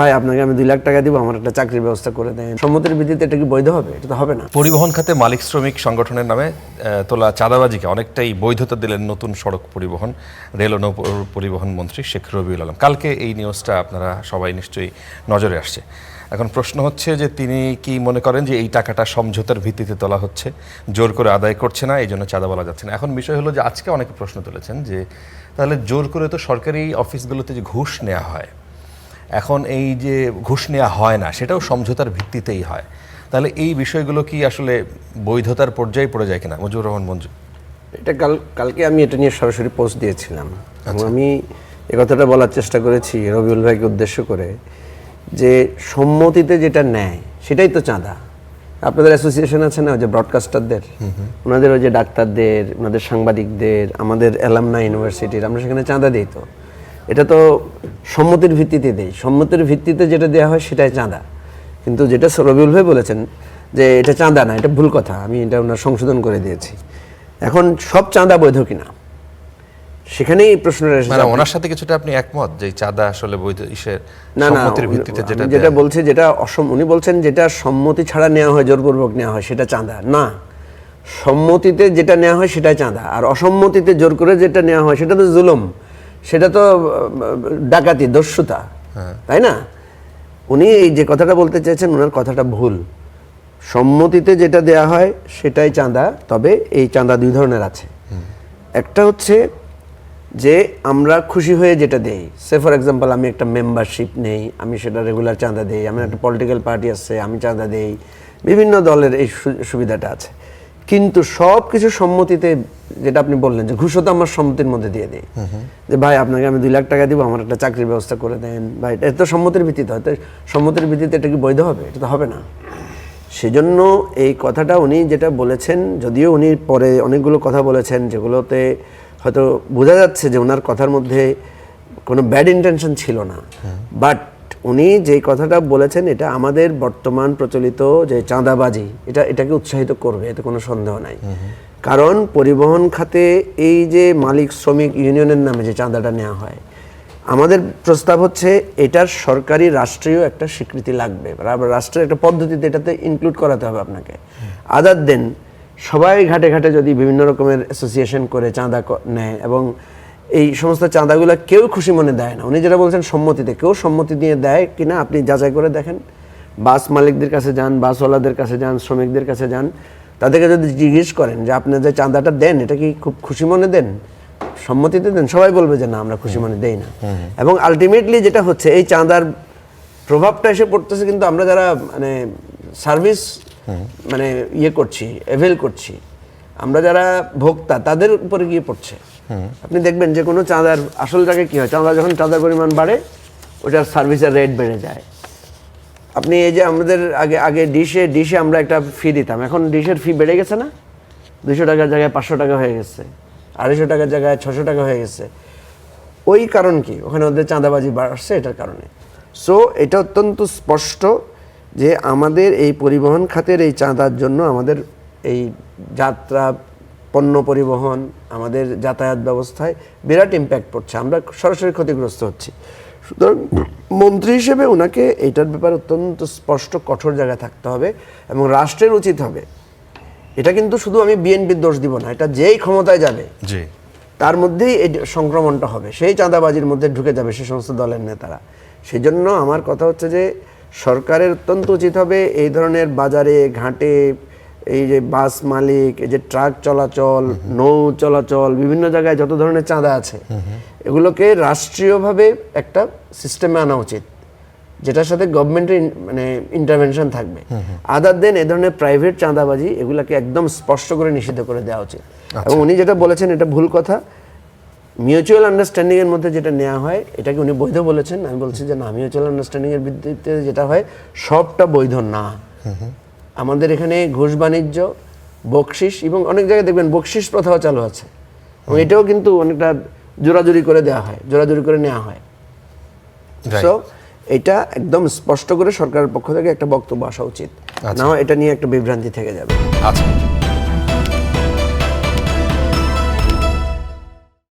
ভাই আপনাকে আমি 2 লাখ টাকা দিব, আমার একটা চাকরির ব্যবস্থা করে দেন। সম্মতির ভিত্তিতে এটা কি বৈধ হবে? এটা তো হবে না। পরিবহন খাতে মালিক শ্রমিক সংগঠনের নামে তোলা চাঁদাবাজিকে অনেকটাই বৈধতা দিলেন নতুন সড়ক পরিবহন রেল ও নৌ পরিবহন মন্ত্রী শেখ রবিউল আলম। কালকে এই নিউজটা আপনারা সবাই নিশ্চয়ই নজরে আসছে। এখন প্রশ্ন হচ্ছে যে তিনি কি মনে করেন যে এই টাকাটা সমঝোতার ভিত্তিতে তোলা হচ্ছে, জোর করে আদায় করছে না, এই জন্য চাঁদা বলা যাচ্ছে না। এখন বিষয় হলো যে আজকে অনেকে প্রশ্ন তুলেছেন যে তাহলে জোর করে তো সরকারি অফিসগুলোতে যে ঘুষ নেওয়া হয়, এখন এই যে ঘুষ নেওয়া হয় না সেটাও সমঝোতার ভিত্তিতেই হয়, তাহলে এই বিষয়গুলো কি আসলে বৈধতার পর্যায়ে পড়ে যায় কিনা? মুজিবুর রহমান মঞ্জু। এটা কালকে আমি এটা নিয়ে সরাসরি পোস্ট দিয়েছিলাম এবং আমি এ কথাটা বলার চেষ্টা করেছি রবিউল ভাইকে উদ্দেশ্য করে যে সম্মতিতে যেটা নেয় সেটাই তো চাঁদা। আপনাদের অ্যাসোসিয়েশন আছে না, ওই যে ব্রডকাস্টারদের, ওনাদের ওই যে ডাক্তারদের, ওনাদের সাংবাদিকদের, আমাদের অ্যালামনা ইউনিভার্সিটির, আমরা সেখানে চাঁদা দিই। তো এটা তো সম্মতির ভিত্তিতে দেই, সম্মতির ভিত্তিতে যেটা দেওয়া হয় সেটাই চাঁদা। কিন্তু যেটা রবিউল ভাই বলেছেন যে এটা চাঁদা না, এটা ভুল কথা, আমি এটা ওনার সংশোধন করে দিয়েছি। এখন সব চাঁদা বৈধ কিনা সেখানেই প্রশ্নটা এসেছে। মানে ওনার সাথে কিছুটা আপনি একমত যে চাঁদা আসলে বৈধ সম্মতির ভিত্তিতে যেটা বলছে, যেটা উনি বলছেন যেটা সম্মতি ছাড়া নেওয়া হয়, জোরপূর্বক নেওয়া হয় সেটা চাঁদা না। সম্মতিতে যেটা নেওয়া হয় সেটাই চাঁদা, আর অসম্মতিতে জোর করে যেটা নেওয়া হয় সেটা তো জুলুম, সেটা তো ডাকাতি, দস্যুতা, তাই না? উনি এই যে কথাটা বলতে চেয়েছেন ওনার কথাটা ভুল। সম্মতিতে যেটা দেয়া হয় সেটাই চাঁদা, তবে এই চাঁদা 2 ধরনের আছে। একটা হচ্ছে যে আমরা খুশি হয়ে যেটা দেই, সে ফর এক্সাম্পল আমি একটা মেম্বারশিপ নেই, আমি সেটা রেগুলার চাঁদা দেই, আমার একটা পলিটিক্যাল পার্টি আছে আমি চাঁদা দেই, বিভিন্ন দলের এই সুবিধাটা আছে। কিন্তু সব কিছু সম্মতিতে, যেটা আপনি বললেন যে ঘুষও তো আমার সম্মতির মধ্যে দিয়ে দেয়, যে ভাই আপনাকে আমি 2 লাখ টাকা দিব, আমার একটা চাকরির ব্যবস্থা করে দেন, ভাই এটা তো সম্মতির ভিত্তিতে হয়, সম্মতির ভিত্তিতে এটা কি বৈধ হবে? এটা তো হবে না। সেজন্য এই কথাটা উনি যেটা বলেছেন, যদিও উনি পরে অনেকগুলো কথা বলেছেন যেগুলোতে হয়তো বোঝা যাচ্ছে যে ওনার কথার মধ্যে কোনো ব্যাড ইন্টেনশন ছিল না, বাট উনি যেই কথাটা বলেছেন এটা আমাদের বর্তমান প্রচলিত যে চাঁদাবাজি, এটাকে উৎসাহিত করবে, এতে কোনো সন্দেহ নাই। কারণ পরিবহন খাতে এই যে মালিক শ্রমিক ইউনিয়নের নামে যে চাঁদাটা নেওয়া হয়, আমাদের প্রস্তাব হচ্ছে এটার সরকারি রাষ্ট্রীয় একটা স্বীকৃতি লাগবে, রাষ্ট্রের একটা পদ্ধতিতে এটাতে ইনক্লুড করাতে হবে আপনাকে। আদার দেন সবাই ঘাটে ঘাটে যদি বিভিন্ন রকমের অ্যাসোসিয়েশন করে চাঁদা নেয় এবং এই সমস্ত চাঁদাগুলো কেউ খুশি মনে দেয় না। উনি যেটা বলছেন সম্মতিতে, কেউ সম্মতি দিয়ে দেয় কিনা আপনি যাচাই করে দেখেন। বাস মালিকদের কাছে যান, বাসওয়ালাদের কাছে যান, শ্রমিকদের কাছে যান, তাদেরকে যদি জিজ্ঞেস করেন যে আপনি যে চাঁদাটা দেন এটা কি খুব খুশি মনে দেন, সম্মতিতে দেন, সবাই বলবে যে না আমরা খুশি মনে দেই না। এবং আলটিমেটলি যেটা হচ্ছে এই চাঁদার প্রভাবটা এসে পড়তেছে কিন্তু আমরা যারা মানে সার্ভিস মানে করছি, এভেল করছি, আমরা যারা ভোক্তা তাদের উপরে গিয়ে পড়ছে। আপনি দেখবেন যে কোনো চাঁদার আসল জায়গায় কী হয়, চাঁদা যখন চাঁদার পরিমাণ বাড়ে ওটার সার্ভিসের রেট বেড়ে যায়। আপনি এই যে আমাদের আগে ডিশে আমরা একটা ফি দিতাম, এখন ডিশের ফি বেড়ে গেছে না, 200 টাকার জায়গায় 500 টাকা হয়ে গেছে, 250 টাকার জায়গায় 600 টাকা হয়ে গেছে। ওই কারণ কি? ওখানে ওদের চাঁদাবাজি বাড়ছে এটার কারণে। সো এটা অত্যন্ত স্পষ্ট যে আমাদের এই পরিবহন খাতের এই চাঁদার জন্য আমাদের এই যাত্রা, পণ্য পরিবহন, আমাদের যাতায়াত ব্যবস্থায় বিরাট ইম্প্যাক্ট পড়ছে, আমরা সরাসরি ক্ষতিগ্রস্ত হচ্ছি। সুতরাং মন্ত্রী হিসেবে ওনাকে এইটার ব্যাপারে অত্যন্ত স্পষ্ট কঠোর জায়গায় থাকতে হবে এবং রাষ্ট্রের উচিত হবে, এটা কিন্তু শুধু আমি বিএনপির দোষ দিব না, এটা যেই ক্ষমতায় যাবে তার মধ্যেই এই সংক্রমণটা হবে, সেই চাঁদাবাজির মধ্যে ঢুকে যাবে সে সমস্ত দলের নেতারা। সেই জন্য আমার কথা হচ্ছে যে সরকারের অত্যন্ত উচিত হবে এই ধরনের বাজারে ঘাটে এই যে বাস মালিক, এই যে ট্রাক চলাচল, নৌ চলাচল, বিভিন্ন জায়গায় যত ধরনের চাঁদা আছে এগুলোকে রাষ্ট্রীয়ভাবে একটা সিস্টেমে আনা উচিত, যেটার সাথে গভর্নমেন্টের মানে ইন্টারভেনশন থাকবে। আদার দেন এই ধরনের প্রাইভেট চাঁদাবাজি এগুলাকে একদম স্পষ্ট করে নিষিদ্ধ করে দেওয়া উচিত। এবং উনি যেটা বলেছেন এটা ভুল কথা, মিউচুয়াল আন্ডারস্ট্যান্ডিং এর মধ্যে যেটা নেওয়া হয় এটাকে উনি বৈধ বলেছেন, আমি বলছি যে না, মিউচুয়াল আন্ডারস্ট্যান্ডিং এর ভিত্তিতে যেটা হয় সবটা বৈধ না। আমাদের এখানে ঘুষ বাণিজ্য, বকশিস, এবং অনেক জায়গায় দেখবেন বকশিস প্রথাও চালু আছে এবং এটাও কিন্তু অনেকটা জোরাজুরি করে দেওয়া হয়, জোরাজুরি করে নেওয়া হয়। সো এটা একদম স্পষ্ট করে সরকারের পক্ষ থেকে একটা বক্তব্য আসা উচিত, না এটা নিয়ে একটা বিভ্রান্তি থেকে যাবে। আচ্ছা।